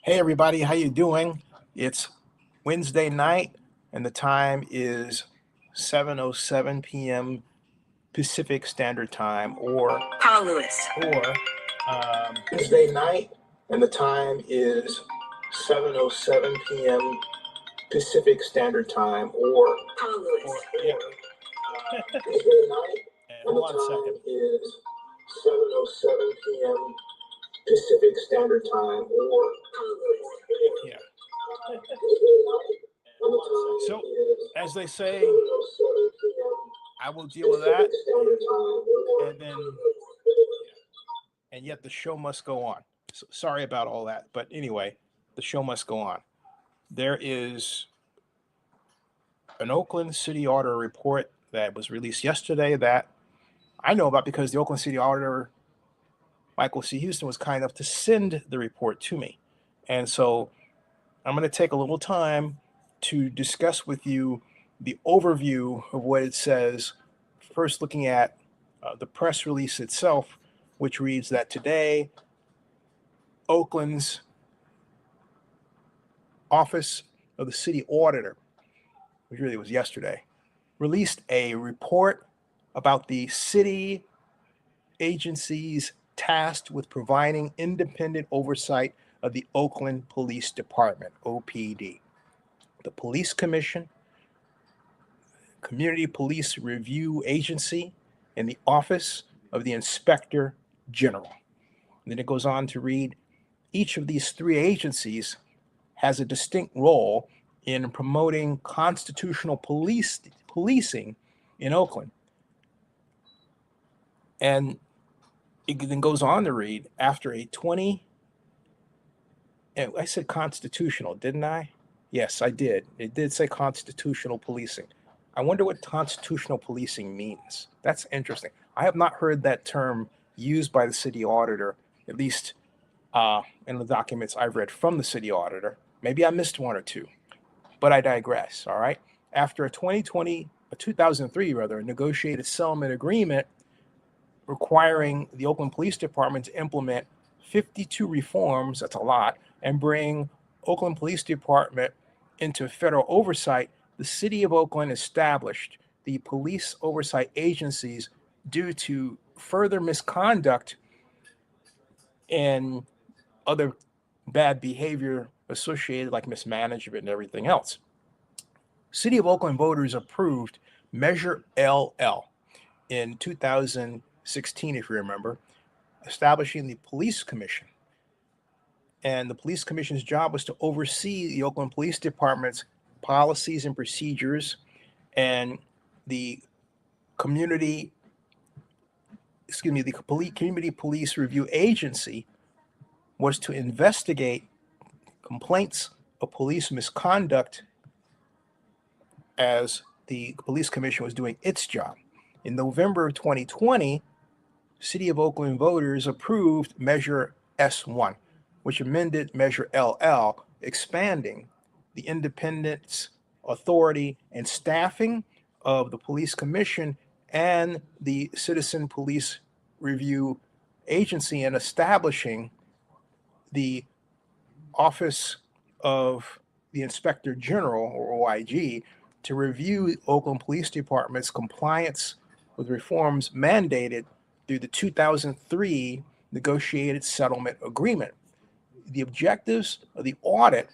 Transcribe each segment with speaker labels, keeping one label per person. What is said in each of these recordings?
Speaker 1: Hey everybody, how you doing? It's Wednesday night and the time is 7:07 p.m. Pacific Standard Time
Speaker 2: Paul Lewis.
Speaker 1: Wednesday night and the time is 7:07 p.m. Pacific Standard Time
Speaker 2: Paul Lewis.
Speaker 1: Wednesday night and the time is 7:07 p.m. Pacific Standard Time yeah. So, as they say, I will deal with that, and yet the show must go on. So, sorry about all that, but anyway, the show must go on. There is an Oakland City Auditor report that was released yesterday that I know about because the Oakland City Auditor, Michael C. Houston, was kind enough to send the report to me. And so I'm going to take a little time to discuss with you the overview of what it says, first looking at the press release itself, which reads that today, Oakland's Office of the City Auditor, which really was yesterday, released a report about the city agencies tasked with providing independent oversight of the Oakland Police Department, OPD. The Police Commission, Community Police Review Agency, and the Office of the Inspector General. And then it goes on to read, each of these three agencies has a distinct role in promoting constitutional policing in Oakland. And it then goes on to read, after a 20, and I said constitutional, didn't I? Yes, I did. It did say constitutional policing. I wonder what constitutional policing means. That's interesting. I have not heard that term used by the city auditor, at least in the documents I've read from the city auditor. Maybe I missed one or two, but I digress, all right? After a 2003 negotiated settlement agreement requiring the Oakland Police Department to implement 52 reforms, that's a lot, and bring Oakland Police Department into federal oversight, the city of Oakland established the police oversight agencies due to further misconduct and other bad behavior associated like mismanagement and everything else. City of Oakland voters approved Measure LL in 2016, if you remember, establishing the Police Commission. And the Police Commission's job was to oversee the Oakland Police Department's policies and procedures, and the Community Police Review Agency was to investigate complaints of police misconduct as the Police Commission was doing its job. In November of 2020, City of Oakland voters approved Measure S1, which amended Measure LL, expanding the independence, authority, and staffing of the Police Commission and the Citizen Police Review Agency, and establishing the Office of the Inspector General, or OIG, to review Oakland Police Department's compliance with reforms mandated through the 2003 negotiated settlement agreement. The objectives of the audit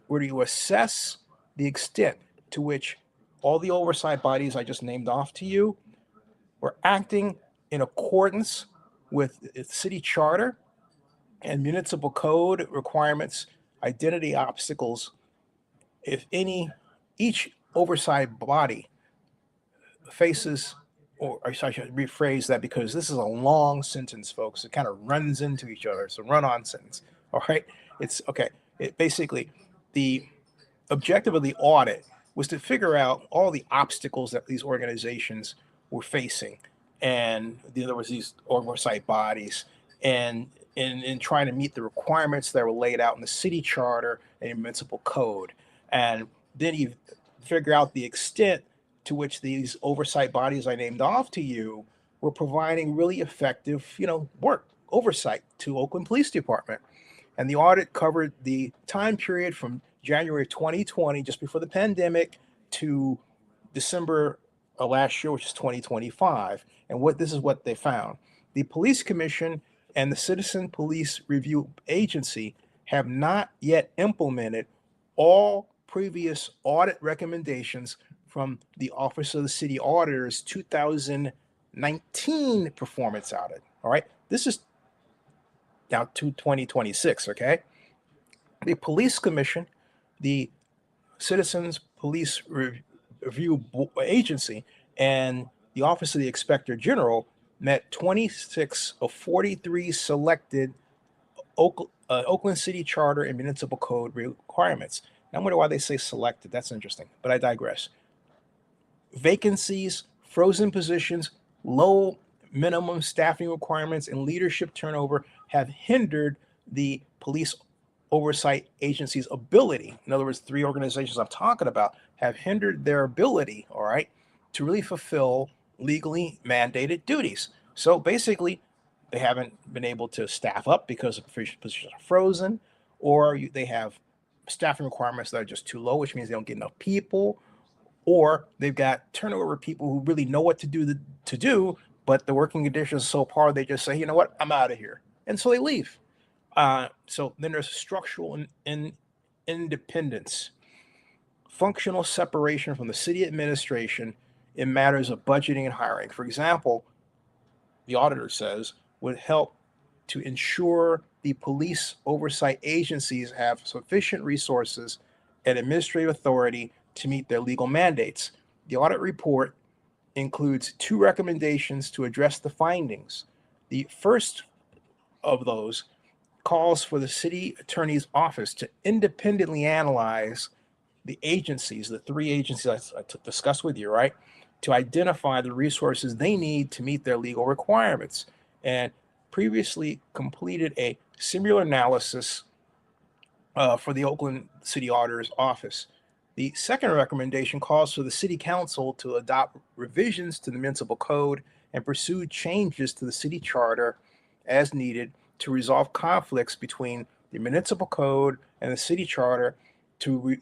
Speaker 1: were to assess the extent to which all the oversight bodies I just named off to you were acting in accordance with the city charter and municipal code requirements, identity obstacles. If any, each oversight body faces, or I should rephrase that because this is a long sentence, folks. It kind of runs into each other. It's a run-on sentence. All right. It's okay. Basically, the objective of the audit was to figure out all the obstacles that these organizations were facing, and there was these oversight bodies, and in trying to meet the requirements that were laid out in the city charter and municipal code, and then you figure out the extent to which these oversight bodies I named off to you were providing really effective, oversight to Oakland Police Department. And the audit covered the time period from January 2020, just before the pandemic, to December of last year, which is 2025. And this is what they found. The Police Commission and the Citizen Police Review Agency have not yet implemented all previous audit recommendations from the Office of the City Auditor's 2019 performance audit. All right. This is now to 2026. Okay. The Police Commission, the Citizens Police Review Agency, and the Office of the Inspector General met 26 of 43 selected Oakland City Charter and Municipal Code requirements. Now, I wonder why they say selected. That's interesting, but I digress. Vacancies, frozen positions, low minimum staffing requirements, and leadership turnover have hindered the police oversight agency's ability. In other words, three organizations I'm talking about have hindered their ability, all right, to really fulfill legally mandated duties. So basically, they haven't been able to staff up because the positions are frozen, or they have staffing requirements that are just too low, which means they don't get enough people, or they've got turnover people who really know what to do, but the working conditions are so hard they just say, you know what, I'm out of here, and so they leave. So then there's structural independence, functional separation from the city administration in matters of budgeting and hiring. For example, the auditor says would help to ensure the police oversight agencies have sufficient resources and administrative authority to meet their legal mandates. The audit report includes 2 recommendations to address the findings. The first of those calls for the city attorney's office to independently analyze the agencies, the 3 agencies I discussed with you, right, to identify the resources they need to meet their legal requirements, and previously completed a similar analysis for the Oakland City Auditor's Office. The second recommendation calls for the City Council to adopt revisions to the municipal code and pursue changes to the city charter as needed to resolve conflicts between the municipal code and the city charter to,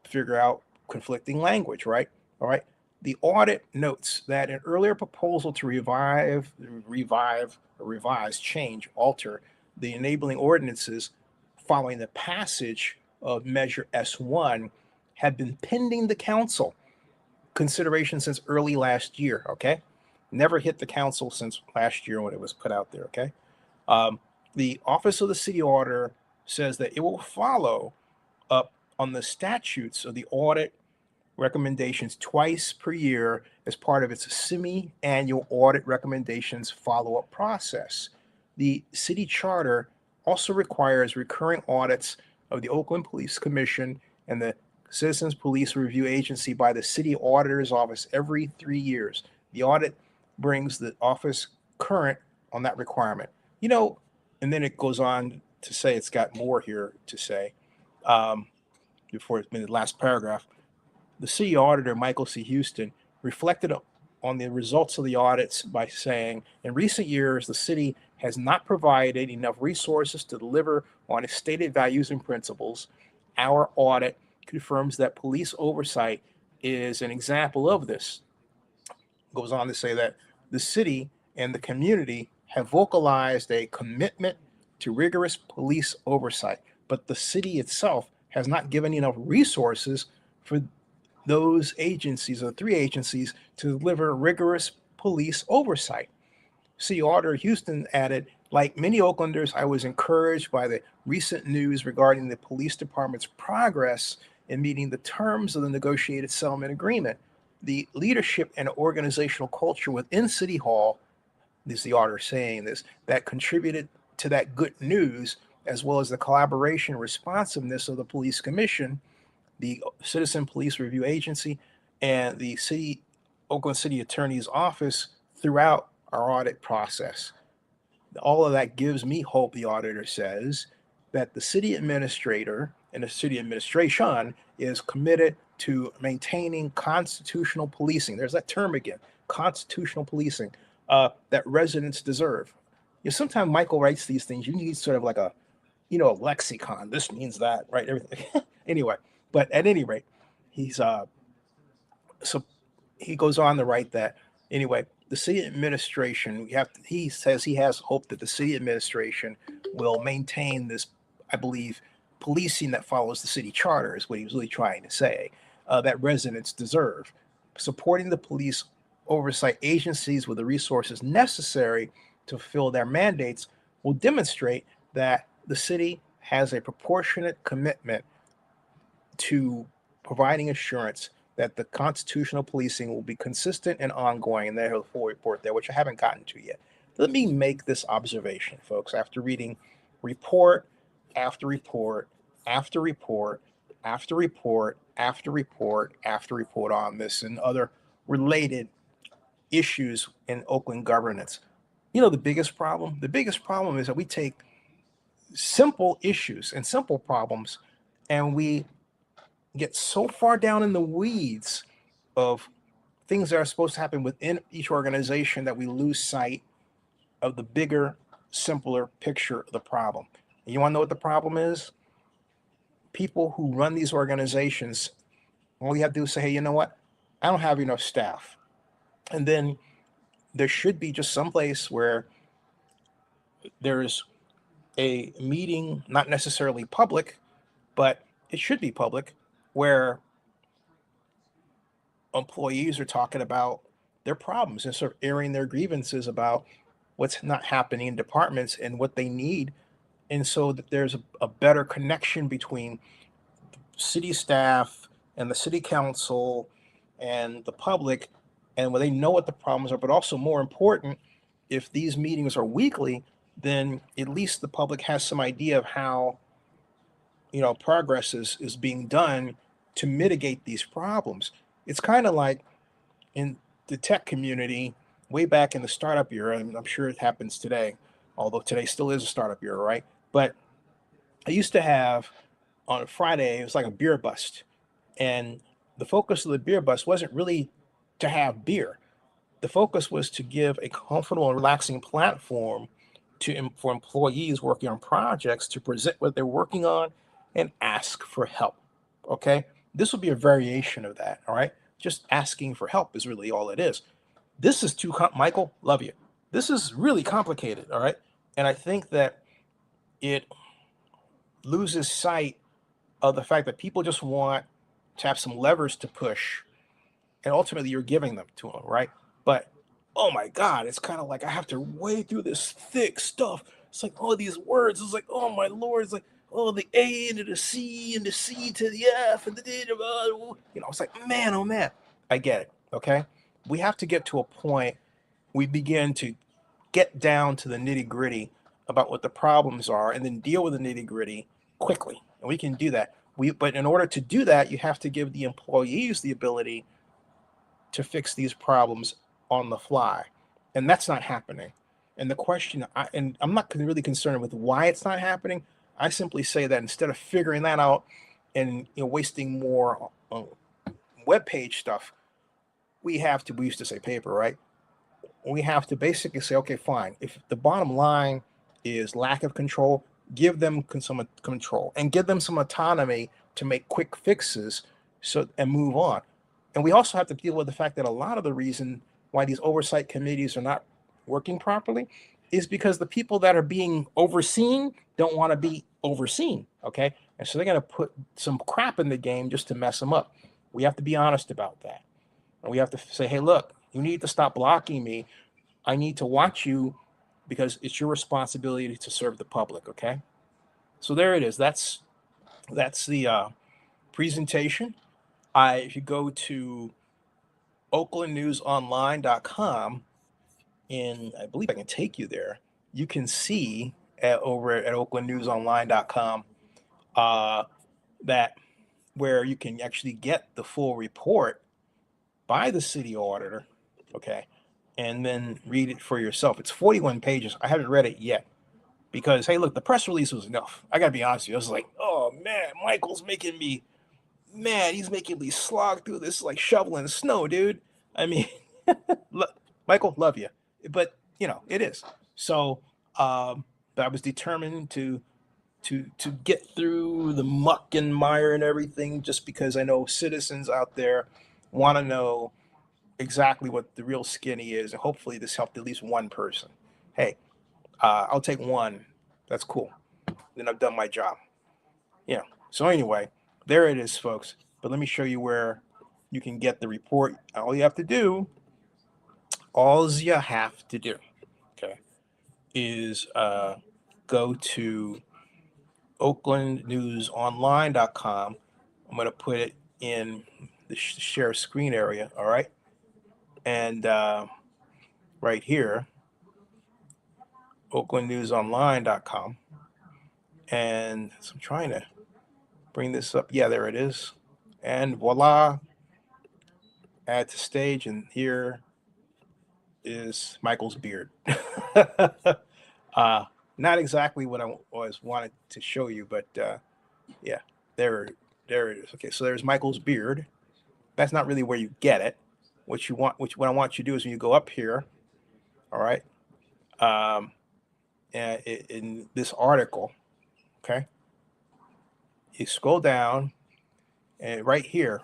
Speaker 1: figure out conflicting language, right? All right. The audit notes that an earlier proposal to revise, change, alter the enabling ordinances following the passage of Measure S1 had been pending the council consideration since early last year, okay? Never hit the council since last year when it was put out there, okay? The Office of the City Auditor says that it will follow up on the statutes of the audit recommendations twice per year as part of its semi-annual audit recommendations follow-up process. The city charter also requires recurring audits of the Oakland Police Commission and the Citizens Police Review Agency by the City Auditor's Office every 3 years. The audit brings the office current on that requirement. And then it goes on to say, it's got more here to say before it's been the last paragraph. The city auditor, Michael C. Houston, reflected on the results of the audits by saying, in recent years, the city has not provided enough resources to deliver on its stated values and principles. Our audit confirms that police oversight is an example of this. Goes on to say that the city and the community have vocalized a commitment to rigorous police oversight, but the city itself has not given enough resources for those agencies, or 3 agencies, to deliver rigorous police oversight. City Auditor Houston added, like many Oaklanders, I was encouraged by the recent news regarding the police department's progress in meeting the terms of the negotiated settlement agreement. The leadership and organizational culture within City Hall, this is the auditor saying this, that contributed to that good news, as well as the collaboration and responsiveness of the Police Commission, the Citizen Police Review Agency, and the Oakland City Attorney's Office throughout our audit process. All of that gives me hope, the auditor says, that the city administrator and the city administration is committed to maintaining constitutional policing. There's that term again, constitutional policing, that residents deserve. Sometimes Michael writes these things, you need sort of like a lexicon. This means that, right? Everything. Anyway, but at any rate, he's so he goes on to write that anyway. The city administration, he says he has hope that the city administration will maintain this, I believe, policing that follows the city charter is what he was really trying to say, that residents deserve, supporting the police oversight agencies with the resources necessary to fulfill their mandates will demonstrate that the city has a proportionate commitment to providing assurance that the constitutional policing will be consistent and ongoing. And they have a full report there, which I haven't gotten to yet. Let me make this observation, folks, after reading report after report after report after report after report after report on this and other related issues in Oakland governance. The biggest problem? The biggest problem is that we take simple issues and simple problems and we get so far down in the weeds of things that are supposed to happen within each organization that we lose sight of the bigger, simpler picture of the problem. And you want to know what the problem is? People who run these organizations, all you have to do is say, hey, you know what? I don't have enough staff. And then there should be just some place where there's a meeting, not necessarily public, but it should be public, where employees are talking about their problems and sort of airing their grievances about what's not happening in departments and what they need. And so that there's a better connection between city staff and the city council and the public, and where they know what the problems are. But also more important, if these meetings are weekly, then at least the public has some idea of how progress is being done to mitigate these problems. It's kind of like in the tech community way back in the startup era, and I'm sure it happens today, although today still is a startup era, right? But I used to have on a Friday, it was like a beer bust. And the focus of the beer bust wasn't really to have beer. The focus was to give a comfortable and relaxing platform for employees working on projects to present what they're working on and ask for help. Okay. This would be a variation of that. All right. Just asking for help is really all it is. This is Michael, love you. This is really complicated. All right. And I think that it loses sight of the fact that people just want to have some levers to push, and ultimately you're giving them to them, right? But oh my God, it's kind of like I have to wade through this thick stuff. It's like all these words. It's like, oh my Lord, it's like, oh, the A into the C and the C to the F and the D to, it's like, man, oh man, I get it. Okay. We have to get to a point we begin to get down to the nitty gritty about what the problems are and then deal with the nitty gritty quickly. And we can do that. But in order to do that, you have to give the employees the ability to fix these problems on the fly. And that's not happening. And the question, and I'm not really concerned with why it's not happening. I simply say that instead of figuring that out and wasting more on web page stuff, we used to say paper, right? We have to basically say, okay, fine. If the bottom line is lack of control, give them some control and give them some autonomy to make quick fixes and move on. And we also have to deal with the fact that a lot of the reason why these oversight committees are not working properly is because the people that are being overseen don't want to be overseen. Okay. And so they're going to put some crap in the game just to mess them up. We have to be honest about that. And we have to say, hey, look, you need to stop blocking me. I need to watch you because it's your responsibility to serve the public. Okay. So there it is. That's the presentation. If you go to oaklandnewsonline.com, and I believe I can take you there, you can see over at oaklandnewsonline.com that where you can actually get the full report by the city auditor, okay, and then read it for yourself. It's 41 pages. I haven't read it yet because, hey, look, the press release was enough. I got to be honest with you. I was like, oh, man, Michael's making me mad. He's making me slog through this like shoveling snow, dude. I mean, Michael, love you. But, it is. So but I was determined to to get through the muck and mire and everything, just because I know citizens out there want to know exactly what the real skinny is, and hopefully this helped at least one person. Hey, I'll take one. That's cool. Then I've done my job. Yeah. So anyway, there it is, folks. But let me show you where you can get the report. All you have to do, okay, is go to oaklandnewsonline.com. I'm going to put it in the share screen area. All right. And right here, oaklandnewsonline.com. And so I'm trying to bring this up. Yeah, there it is. And voila, add to stage. And here is Michael's beard. Not exactly what I was wanted to show you, but yeah, there it is. Okay, so there's Michael's beard. That's not really where you get it. What I want you to do is when you go up here, all right, and in this article, okay, you scroll down, and right here,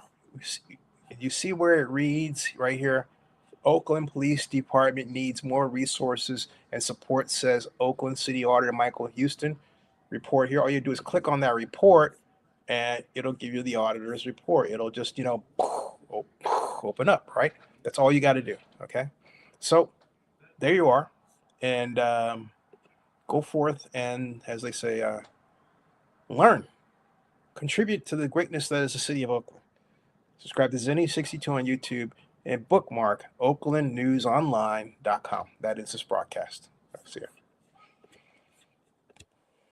Speaker 1: you see where it reads right here, Oakland Police Department needs more resources and support, says Oakland City Auditor Michael Houston. Report here. All you do is click on that report, and it'll give you the auditor's report. It'll just, open up, right? That's all you got to do, okay? So there you are. And go forth and, as they say, learn. Contribute to the greatness that is the city of Oakland. Subscribe to Zenny62 on YouTube and bookmark oaklandnewsonline.com. That is this broadcast. See ya.